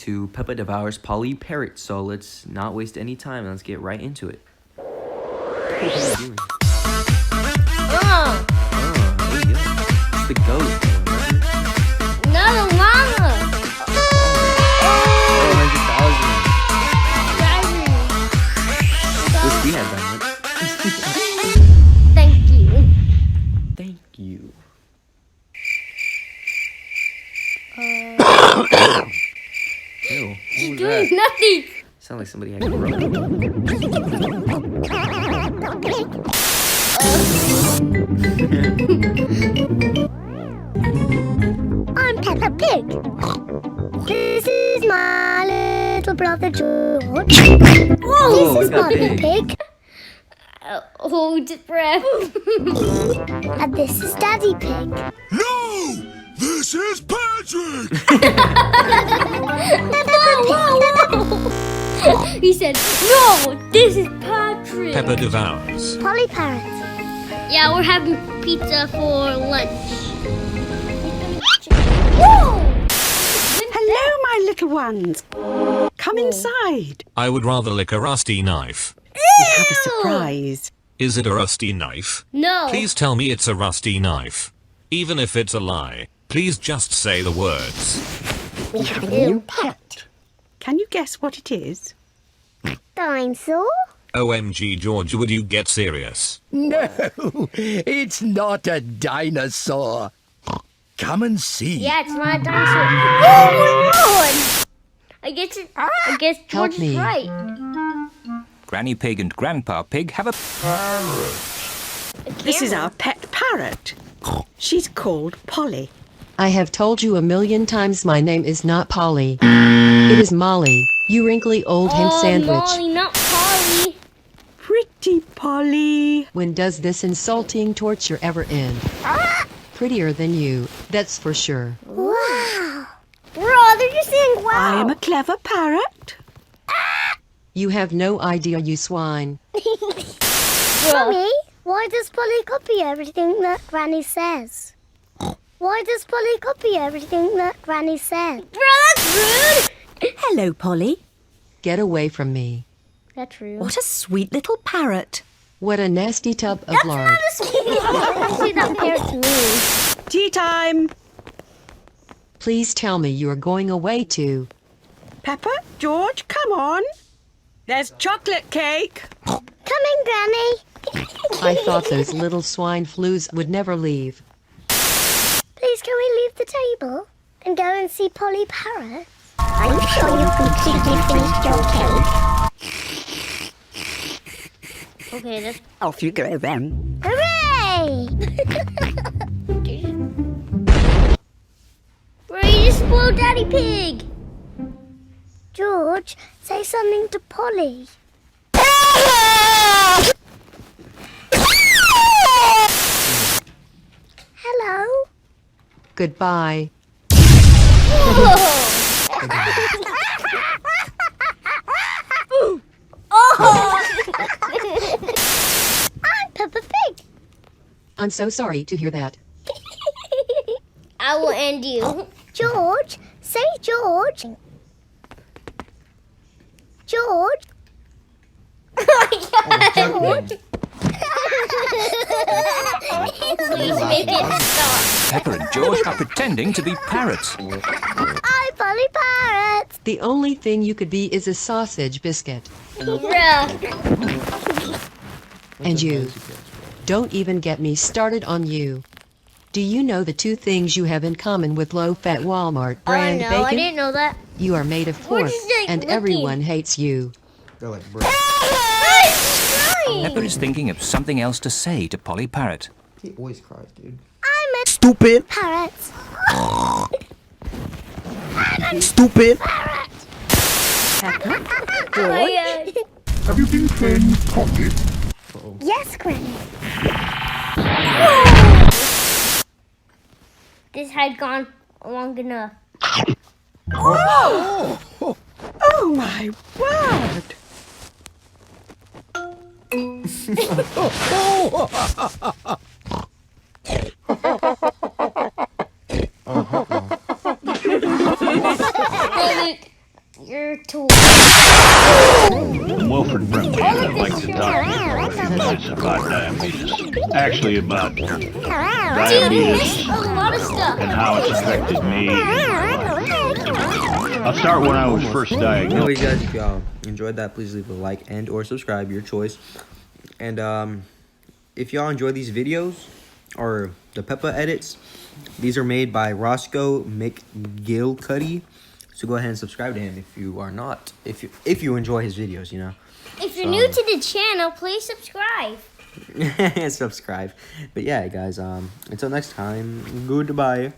to Peppa Devours Polly Parrot. So let's not waste any time and let's get right into it. What are you doing? Oh, there you go. It's the goat. no, the llama. Oh, 100,000. Wish we had that much. Thank you. Thank you. Ew, what She's was doing that? nothing. Sound like somebody had corona. I'm Peppa Pig. This is my little brother George. Whoa, This is it got Mommy big. Pig. Hold your breath. And this is Daddy Pig. No! This is Patrick! He said, no, this is Patrick. Peppa Devours. Polly Parrot. Yeah, we're having pizza for lunch. Whoa! Hello, my little ones. Come inside. I would rather lick a rusty knife. We have a surprise. Is it a rusty knife? No. Please tell me it's a rusty knife. Even if it's a lie, please just say the words. We have a new pet. Can you guess what it is? Dinosaur. OMG, George, would you get serious? No, it's not a dinosaur. Come and see. Yeah, it's not a dinosaur. Oh my god! I guess Help George me. is right. Granny Pig and Grandpa Pig have a... This is our pet parrot. She's called Polly. I have told you a million times my name is not Polly. It is Molly, you wrinkly old hen sandwich. Molly, not Polly. Pretty Polly. When does this insulting torture ever end? Prettier than you, that's for sure. Wow. Brother, you're saying wow. I am a clever parrot. You have no idea, you swine. Mummy, why does Polly copy everything that Granny says? Why does Polly copy everything that Granny said? Bro, that's rude. Hello, Polly. Get away from me. That's rude. What a sweet little parrot. What a nasty tub of lard. Actually, that parrot's mean. Tea time. Please tell me you are going away to... Peppa, George, come on. There's chocolate cake. Coming, Granny. I thought those little swine flues would never leave. Please, can we leave the table and go and see Polly Parrot? Are you sure you've completely finished your cake? Okay, that's... Off you go then. Hooray! Bro, you just spoiled Daddy Pig. George, say something to Polly. Hello? Goodbye. I'm Peppa Pig. I'm so sorry to hear that. I will end you. George, say George. George. Please make it stop. Peppa and George are pretending to be parrots. I'm Polly Parrot. The only thing you could be is a sausage biscuit. Bruh. And you. Don't even get me started on you. Do you know the two things you have in common with low-fat Walmart brand Oh no, bacon? I didn't know that. You are made of We're pork, just, like, and looking. everyone hates you. Peppa is thinking of something else to say to Polly Parrot. He always cries, dude. I'm a Stupid! parrot. Stupid! George. Have you been playing pocket? Yes, Granny. This had gone long enough. Oh my word. You're too. I'm Wilfred Brimley, and I'd like to talk to you for a few minutes about diabetes. Actually, about diabetes A lot of stuff. and how it's affected me. I'll start when I was first diagnosed. Anyways, guys, if y'all enjoyed that, please leave a like and or subscribe, your choice. And if y'all enjoy these videos or the Peppa edits, these are made by Roscoe McGillicuddy. So go ahead and subscribe to him if you are not, if you enjoy his videos, you know. If you're new to the channel, please subscribe. Subscribe. But yeah, guys, until next time, goodbye.